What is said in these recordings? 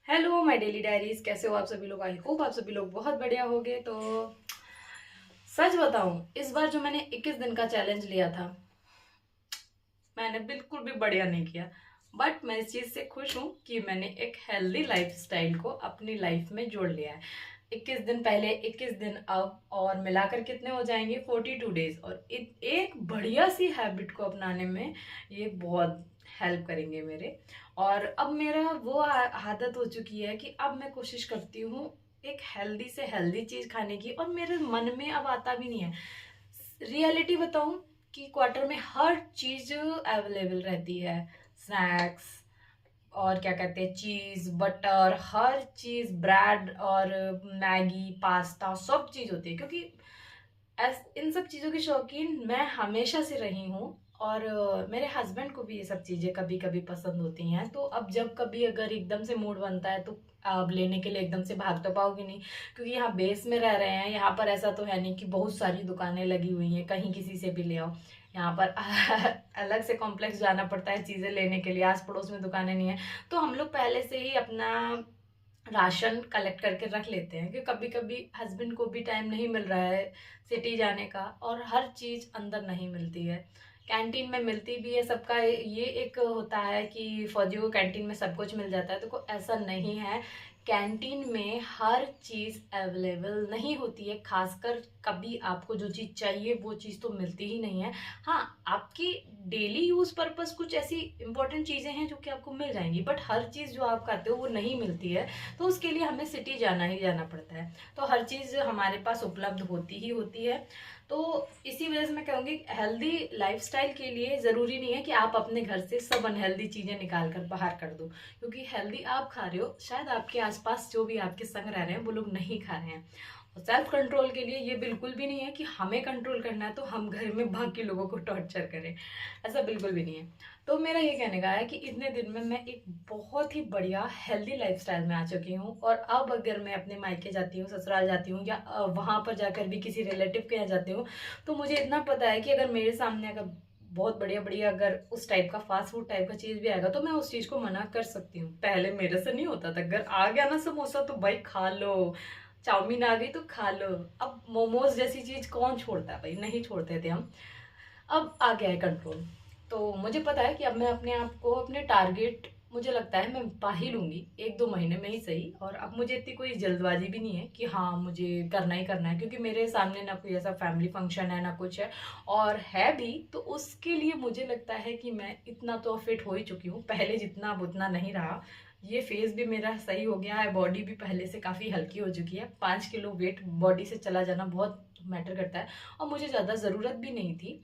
Hello my daily diaries, कैसे हो आप सभी लोग। आई होप आप सभी लोग बहुत बढ़िया होगे। तो सच बताऊं, इस बार जो मैंने 21 दिन का चैलेंज लिया था, मैंने बिल्कुल भी बढ़िया नहीं किया। बट मैं इस चीज से खुश हूं कि मैंने एक हेल्दी लाइफस्टाइल को अपनी लाइफ में जोड़ लिया है। 21 दिन पहले, 21 दिन अब, और मिलाकर कितने हो जाएंगे, 42 डेज। और एक बढ़िया सी हैबिट को अपनाने में ये बहुत हेल्प करेंगे मेरे। और अब मेरा वो आदत हो चुकी है कि अब मैं कोशिश करती हूँ एक हेल्दी से हेल्दी चीज खाने की, और मेरे मन में अब आता भी नहीं है। रियलिटी बताऊं कि क्वार्टर में हर चीज अवेलेबल रहती है। स्नैक्स, और क्या कहते हैं, चीज, बटर, हर चीज, ब्रेड और मैगी, पास्ता, सब चीज होती है। क्योंकि इन सब चीजों की शौकीन मैं हमेशा से रही हूँ। और मेरे हस्बैंड को भी ये सब चीजें कभी कभी पसंद होती हैं। तो अब जब कभी अगर एकदम से मूड बनता है तो आप लेने के लिए एकदम से भाग तो पाओगे नहीं, क्योंकि यहाँ बेस में रह रहे हैं। यहाँ पर ऐसा तो है नहीं कि बहुत सारी दुकानें लगी हुई हैं, कहीं किसी से भी ले आओ। यहाँ पर अलग से कॉम्प्लेक्स जाना पड़ता है चीजें लेने के लिए, आस पड़ोस में दुकानें नहीं है। तो हम लोग पहले से ही अपना राशन कलेक्ट करके रख लेते हैं, क्योंकि कभी कभी हस्बैंड को भी टाइम नहीं मिल रहा है सिटी जाने का, और हर चीज अंदर नहीं मिलती है। कैंटीन में मिलती भी है सबका, ये एक होता है कि फौजियों को कैंटीन में सब कुछ मिल जाता है, तो कोई ऐसा नहीं है। कैंटीन में हर चीज अवेलेबल नहीं होती है। खासकर कभी आपको जो चीज चाहिए वो चीज तो मिलती ही नहीं है। हाँ, आपकी डेली यूज पर्पस कुछ ऐसी इंपॉर्टेंट चीजें हैं जो कि आपको मिल जाएंगी, बट हर चीज जो आप खाते हो वो नहीं मिलती है। तो उसके लिए हमें सिटी जाना ही जाना पड़ता है। तो हर चीज हमारे पास उपलब्ध होती ही होती है। तो इसी वजह से मैं कहूंगी, हेल्दी लाइफस्टाइल के लिए जरूरी नहीं है कि आप अपने घर से सब अनहेल्दी चीजें निकाल कर बाहर कर दो। क्योंकि हेल्दी आप खा रहे हो, शायद आपके आसपास जो भी आपके संग रह रहे हैं वो लोग नहीं खा रहे हैं। और सेल्फ कंट्रोल के लिए ये बिल्कुल भी नहीं है कि हमें कंट्रोल करना है तो हम घर में बाकी लोगों को टॉर्चर करें। ऐसा बिल्कुल भी नहीं है। तो मेरा ये कहने का है कि इतने दिन में मैं एक बहुत ही बढ़िया हेल्दी लाइफस्टाइल में आ चुकी हूँ। और अब अगर मैं अपने मायके जाती हूँ, ससुराल जाती हूँ, या वहां पर जाकर भी किसी रिलेटिव के यहाँ जाती हूँ, तो मुझे इतना पता है कि अगर मेरे सामने अगर बहुत बढ़िया बढ़िया अगर उस टाइप का फास्ट फूड टाइप का चीज भी आएगा तो मैं उस चीज को मना कर सकती हूँ। पहले मेरे से नहीं होता था, अगर आ गया ना समोसा तो भाई खा लो, चाउमीन आ गई तो खा लो। अब मोमोज जैसी चीज कौन छोड़ता है भाई, नहीं छोड़ते थे हम। अब आ गया है कंट्रोल। तो मुझे पता है कि अब मैं अपने आप को, अपने टारगेट, मुझे लगता है मैं पा ही लूंगी 1-2 महीने में ही सही। और अब मुझे इतनी कोई जल्दबाजी भी नहीं है कि हाँ मुझे करना ही करना है, क्योंकि मेरे सामने ना कोई ऐसा फैमिली फंक्शन है ना कुछ है। और है भी तो उसके लिए मुझे लगता है कि मैं इतना तो फिट हो ही चुकी हूँ, पहले जितना अब उतना नहीं रहा। ये फेस भी मेरा सही हो गया है, बॉडी भी पहले से काफी हल्की हो चुकी है। 5 किलो वेट बॉडी से चला जाना बहुत मैटर करता है। और मुझे ज्यादा जरूरत भी नहीं थी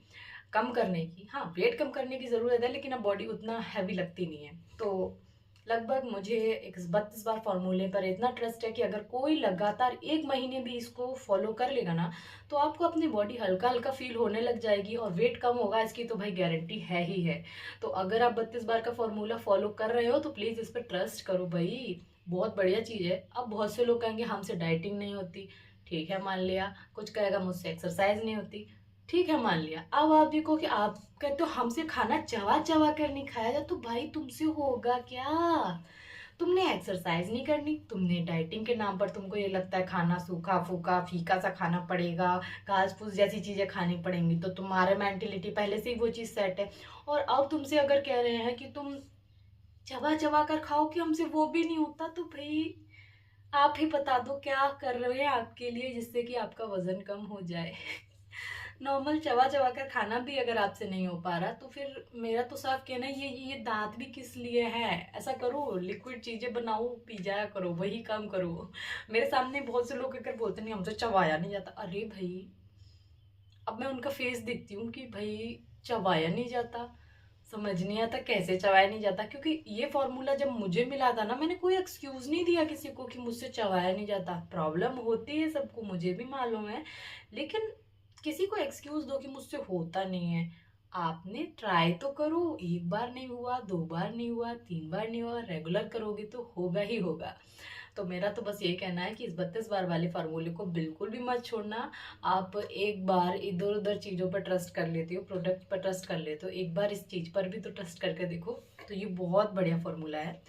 कम करने की। हाँ, वेट कम करने की जरूरत है, लेकिन अब बॉडी उतना हैवी लगती नहीं है। तो लगभग मुझे 32 बार फॉर्मूले पर इतना ट्रस्ट है कि अगर कोई लगातार 1 महीने भी इसको फॉलो कर लेगा ना, तो आपको अपनी बॉडी हल्का हल्का फील होने लग जाएगी और वेट कम होगा, इसकी तो भाई गारंटी है ही है। तो अगर आप 32 बार का फॉर्मूला फॉलो कर रहे हो तो प्लीज इस पर ट्रस्ट करो भाई, बहुत बढ़िया चीज है। अब बहुत से लोग कहेंगे हमसे डाइटिंग नहीं होती, ठीक है मान लिया। कुछ कहेगा मुझसे एक्सरसाइज नहीं होती, ठीक है मान लिया। अब आप देखो कि आप कहते हो हमसे खाना चबा चबा कर नहीं खाया जाए, तो भाई तुमसे होगा क्या। तुमने एक्सरसाइज नहीं करनी, तुमने डाइटिंग के नाम पर तुमको ये लगता है खाना सूखा फूका फीका सा खाना पड़ेगा, घास फूस जैसी चीजें खानी पड़ेंगी, तो तुम्हारा मेंटेलिटी पहले से ही वो चीज सेट है। और अब तुमसे अगर कह रहे हैं कि तुम चबा चबा कर खाओ, कि हमसे वो भी नहीं होता, तो भाई आप ही बता दो क्या कर रहे हैं आपके लिए जिससे कि आपका वजन कम हो जाए। नॉर्मल चबा चबा कर खाना भी अगर आपसे नहीं हो पा रहा, तो फिर मेरा तो साफ कहना है, ये दांत भी किस लिए है। ऐसा करो, लिक्विड चीजें बनाओ पी जाया करो, वही काम करो। मेरे सामने बहुत से लोग अगर बोलते नहीं हमसे चबाया नहीं जाता, अरे भाई अब मैं उनका फेस देखती हूँ कि भाई चबाया नहीं जाता, समझ नहीं आता कैसे चबाया नहीं जाता। क्योंकि ये फॉर्मूला जब मुझे मिला था ना, मैंने कोई एक्सक्यूज नहीं दिया किसी को कि मुझसे चबाया नहीं जाता। प्रॉब्लम होती है सबको, मुझे भी मालूम है, लेकिन किसी को एक्सक्यूज दो कि मुझसे होता नहीं है। आपने ट्राई तो करो, 1 बार नहीं हुआ, 2 बार नहीं हुआ, 3 बार नहीं हुआ, रेगुलर करोगे तो होगा ही होगा। तो मेरा तो बस यही कहना है कि इस 32 बार वाले फार्मूले को बिल्कुल भी मत छोड़ना। आप एक बार इधर उधर चीज़ों पर ट्रस्ट कर लेते हो, प्रोडक्ट पर ट्रस्ट कर लेते हो, एक बार इस चीज़ पर भी तो ट्रस्ट करके देखो। तो ये बहुत बढ़िया फार्मूला है।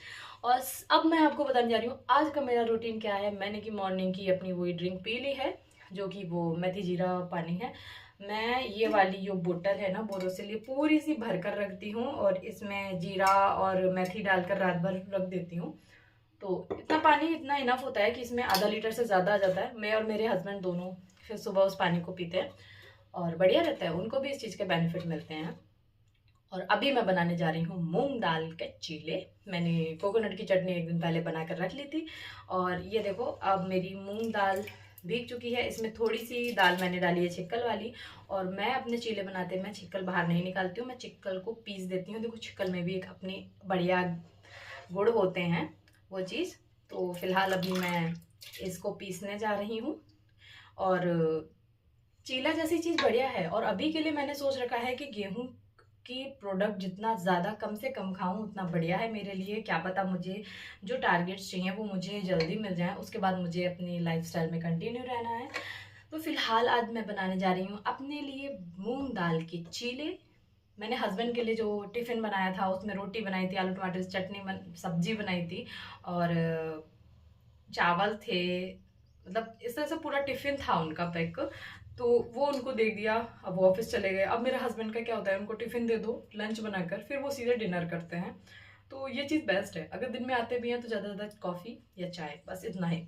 और अब मैं आपको बताने जा रही हूँ आज का मेरा रूटीन क्या है। मैंने की मॉर्निंग की अपनी वही ड्रिंक पी ली है, जो कि वो मेथी जीरा पानी है। मैं ये वाली जो बोतल है ना बोरोसिल, पूरी सी भर कर रखती हूँ और इसमें जीरा और मेथी डालकर रात भर रख देती हूँ। तो इतना पानी इतना इनफ होता है कि इसमें आधा लीटर से ज़्यादा आ जाता है। मैं और मेरे हस्बैंड दोनों फिर सुबह उस पानी को पीते हैं और बढ़िया रहता है, उनको भी इस चीज़ के बेनिफिट मिलते हैं। और अभी मैं बनाने जा रही हूँ मूंग दाल के चीले। मैंने कोकोनट की चटनी एक दिन पहले बना कर रख ली थी और ये देखो अब मेरी मूंग दाल भीग चुकी है। इसमें थोड़ी सी दाल मैंने डाली है छिक्कल वाली। और मैं अपने चीले बनाते मैं छिक्कल बाहर नहीं निकालती हूँ, मैं छिक्कल को पीस देती हूँ। देखो छिक्कल में भी एक अपनी बढ़िया गुड़ होते हैं वो चीज़। तो फिलहाल अभी मैं इसको पीसने जा रही हूँ। और चीला जैसी चीज़ बढ़िया है। और अभी के लिए मैंने सोच रखा है कि गेहूं की प्रोडक्ट जितना ज़्यादा कम से कम खाऊं उतना बढ़िया है मेरे लिए। क्या पता मुझे जो टारगेट्स चाहिए वो मुझे जल्दी मिल जाए, उसके बाद मुझे अपनी लाइफस्टाइल में कंटिन्यू रहना है। तो फिलहाल आज मैं बनाने जा रही हूँ अपने लिए मूंग दाल के चीले। मैंने हस्बैंड के लिए जो टिफ़िन बनाया था उसमें रोटी बनाई थी, आलू टमाटर चटनी सब्जी बनाई थी और चावल थे। मतलब इस तरह से पूरा टिफ़िन था उनका पैक। तो वो उनको दे दिया, अब वो ऑफिस चले गए। अब मेरे हस्बैंड का क्या होता है, उनको टिफ़िन दे दो लंच बनाकर, फिर वो सीधे डिनर करते हैं। तो ये चीज़ बेस्ट है। अगर दिन में आते भी हैं तो ज़्यादा से ज़्यादा कॉफ़ी या चाय, बस इतना ही।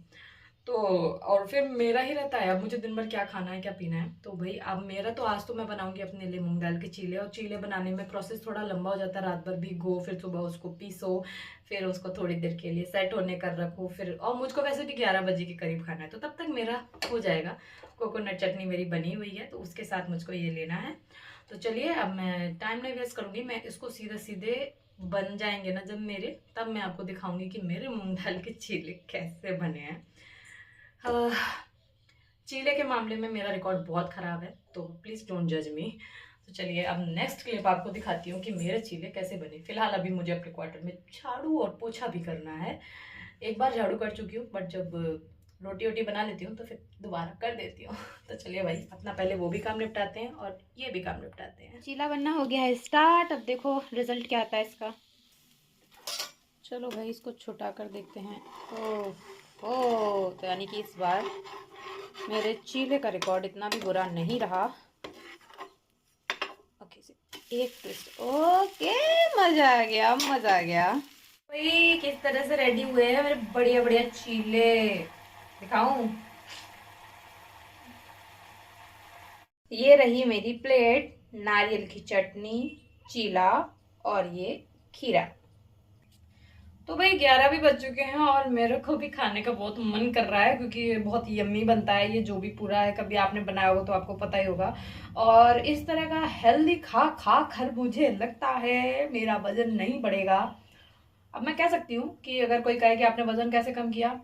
तो और फिर मेरा ही रहता है अब मुझे दिन भर क्या खाना है क्या पीना है। तो भाई अब मेरा तो आज तो मैं बनाऊंगी अपने लिए मूंग दाल के चीले। और चीले बनाने में प्रोसेस थोड़ा लंबा हो जाता है, रात भर भिगो फिर सुबह उसको पीसो, फिर उसको थोड़ी देर के लिए सेट होने कर रखो फिर। और मुझको वैसे भी 11 बजे के करीब खाना है, तो तब तक मेरा हो जाएगा। कोकोनट चटनी मेरी बनी हुई है तो उसके साथ मुझको ये लेना है। तो चलिए अब मैं टाइम नहीं वेस्ट करूंगी, मैं इसको सीधे सीधे बन जाएंगे ना जब मेरे, तब मैं आपको दिखाऊंगी कि मेरे मूंग दाल के चीले कैसे बने हैं। चीले के मामले में मेरा रिकॉर्ड बहुत ख़राब है, तो प्लीज़ डोंट जज मी। तो चलिए अब नेक्स्ट क्लिप आपको दिखाती हूँ कि मेरे चीले कैसे बने। फिलहाल अभी मुझे अपने क्वार्टर में झाड़ू और पोछा भी करना है। एक बार झाड़ू कर चुकी हूँ, बट जब रोटी वोटी बना लेती हूँ तो फिर दोबारा कर देती हूँ। तो चलिए भाई अपना पहले वो भी काम निपटाते हैं और ये भी काम निपटाते हैं। चीला बनना हो गया है स्टार्ट। अब देखो रिजल्ट क्या आता है इसका। चलो भाई इसको छुटा कर देखते हैं। ओ तो यानी कि इस बार मेरे चीले का रिकॉर्ड इतना भी बुरा नहीं रहा। ओके एक ट्विस्ट, ओके मजा आ गया मजा आ गया। भाई किस तरह से रेडी हुए हैं मेरे बढ़िया बढ़िया चीले, दिखाऊं। ये रही मेरी प्लेट, नारियल की चटनी, चीला और ये खीरा। तो भाई 11 भी बज चुके हैं और मेरे को भी खाने का बहुत मन कर रहा है, क्योंकि ये बहुत यम्मी बनता है ये जो भी पूरा है। कभी आपने बनाया होगा तो आपको पता ही होगा। और इस तरह का हेल्दी खा खा कर मुझे लगता है मेरा वजन नहीं बढ़ेगा। अब मैं कह सकती हूँ कि अगर कोई कहे कि आपने वजन कैसे कम किया,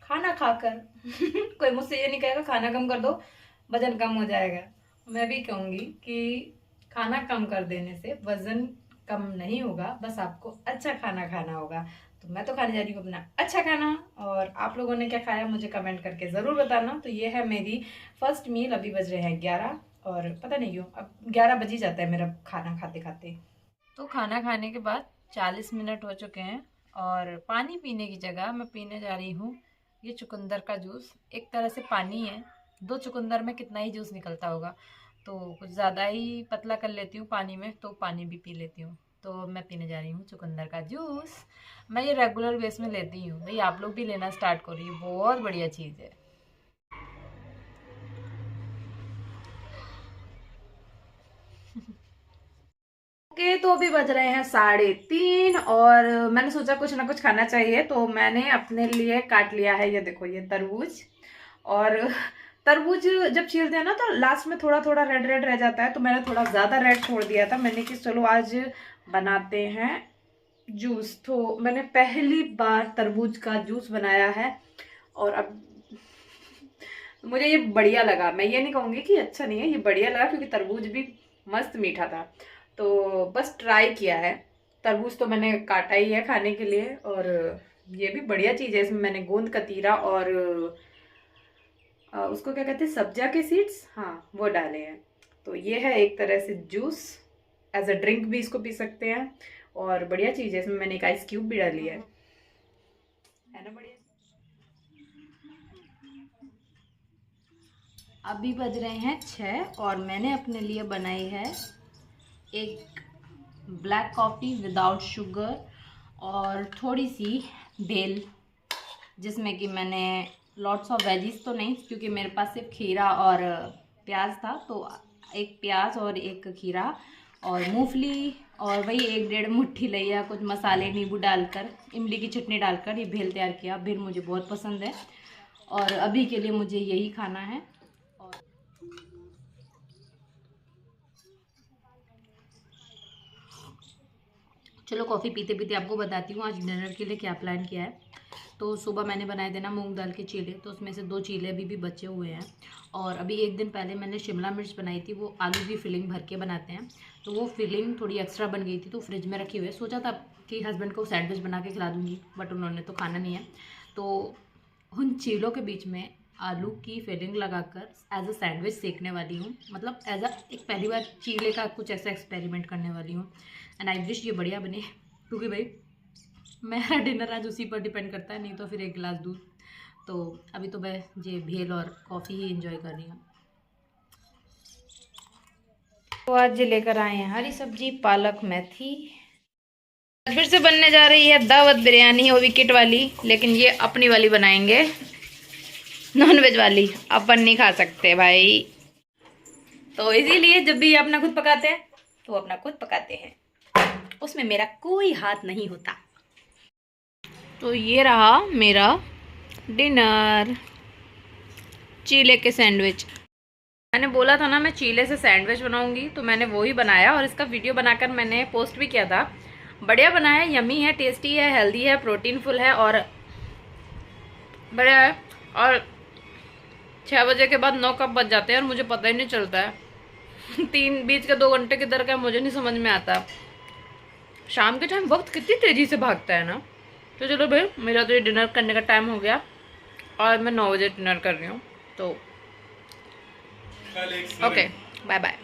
खाना खाकर। कोई मुझसे ये नहीं कहेगा खाना कम कर दो वजन कम हो जाएगा। मैं भी कहूँगी कि खाना कम कर देने से वजन कम नहीं होगा, बस आपको अच्छा खाना खाना होगा। तो मैं तो खाने जा रही हूँ अपना अच्छा खाना। और आप लोगों ने क्या खाया मुझे कमेंट करके ज़रूर बताना। तो ये है मेरी फर्स्ट मील। अभी बज रहे हैं 11 और पता नहीं क्यों अब 11 बज ही जाता है मेरा खाना खाते खाते। तो खाना खाने के बाद 40 मिनट हो चुके हैं और पानी पीने की जगह मैं पीने जा रही हूँ ये चुकंदर का जूस। एक तरह से पानी है, 2 चुकंदर में कितना ही जूस निकलता होगा, तो कुछ ज़्यादा ही पतला कर लेती हूँ पानी में, तो पानी भी पी लेती हूँ। तो मैं पीने जा रही हूँ चुकंदर का जूस। मैं ये रेगुलर बेस में लेती हूँ भाई, आप लोग भी लेना स्टार्ट करिए, बहुत बढ़िया चीज़ है। ओके तो अभी बज रहे हैं 3:30 और मैंने सोचा कुछ ना कुछ खाना चाहिए, तो मैंने अपने लिए काट लिया है ये देखो ये तरबूज। और तरबूज जब छीलते हैं ना तो लास्ट में थोड़ा थोड़ा रेड रेड रह जाता है, तो मैंने थोड़ा ज़्यादा रेड छोड़ दिया था। मैंने कि चलो आज बनाते हैं जूस। तो मैंने पहली बार तरबूज का जूस बनाया है और अब मुझे ये बढ़िया लगा। मैं ये नहीं कहूँगी कि अच्छा नहीं है, ये बढ़िया लगा क्योंकि तरबूज भी मस्त मीठा था। तो बस ट्राई किया है। तरबूज तो मैंने काटा ही है खाने के लिए और ये भी बढ़िया चीज़ है। इसमें मैंने गोंद कतीरा और उसको क्या कहते हैं, सब्जा के सीड्स, हाँ वो डाले हैं। तो ये है एक तरह से जूस, एज अ ड्रिंक भी इसको पी सकते हैं और बढ़िया चीज़ है। इसमें मैंने एक आइस क्यूब भी डाली है ना, बढ़िया। अभी बज रहे हैं 6 और मैंने अपने लिए बनाई है एक ब्लैक कॉफ़ी विदाउट शुगर और थोड़ी सी बेल, जिसमें कि मैंने लॉट्स ऑफ वेजीज तो नहीं, क्योंकि मेरे पास सिर्फ खीरा और प्याज था, तो एक प्याज और एक खीरा और मूंगफली और वही 1-1.5 मुट्ठी लिया, कुछ मसाले नींबू डालकर, इमली की चटनी डालकर ये भेल तैयार किया। भेल मुझे बहुत पसंद है और अभी के लिए मुझे यही खाना है। और चलो कॉफ़ी पीते पीते आपको बताती हूँ आज डिनर के लिए क्या प्लान किया है। तो सुबह मैंने बनाए थे ना मूंग दाल के चीले, तो उसमें से 2 चीले अभी भी बचे हुए हैं। और अभी 1 दिन पहले मैंने शिमला मिर्च बनाई थी, वो आलू की फिलिंग भर के बनाते हैं, तो वो फिलिंग थोड़ी एक्स्ट्रा बन गई थी, तो फ्रिज में रखी हुई है। सोचा था कि हस्बैंड को सैंडविच बना के खिला दूँगी, बट उन्होंने तो खाना नहीं है। तो उन चीलों के बीच में आलू की फिलिंग लगाकर एज अ सैंडविच सेकने वाली हूँ, मतलब एज अ एक पहली बार चीले का कुछ ऐसा एक्सपेरिमेंट करने वाली हूँ। एंड आई विश ये बढ़िया बने, क्योंकि भाई मेरा डिनर आज उसी पर डिपेंड करता है, नहीं तो फिर 1 गिलास दूध। तो अभी तो मैं ये भेल और कॉफ़ी ही एंजॉय कर रही हूँ। तो आज लेकर आए हैं हरी सब्जी, पालक मेथी। फिर से बनने जा रही है दावत बिरयानी, वो विकेट वाली, लेकिन ये अपनी वाली बनाएंगे, नॉन वेज वाली। अपन नहीं खा सकते भाई, तो इसीलिए जब भी अपना खुद पकाते हैं तो अपना खुद पकाते हैं, उसमें मेरा कोई हाथ नहीं होता। तो ये रहा मेरा डिनर, चीले के सैंडविच। मैंने बोला था ना मैं चीले से सैंडविच बनाऊंगी, तो मैंने वो ही बनाया और इसका वीडियो बनाकर मैंने पोस्ट भी किया था। बढ़िया बना है, यमी है, टेस्टी है, हेल्दी है, प्रोटीनफुल है और बढ़िया है। और 6 बजे के बाद 9 कब बज जाते हैं और मुझे पता ही नहीं चलता है। 3 बीच के 2 घंटे किधर का मुझे नहीं समझ में आता। शाम के टाइम वक्त कितनी तेज़ी से भागता है ना। तो चलो भाई, मेरा तो ये डिनर करने का टाइम हो गया और मैं 9 बजे डिनर कर रही हूँ। तो ओके, बाय बाय।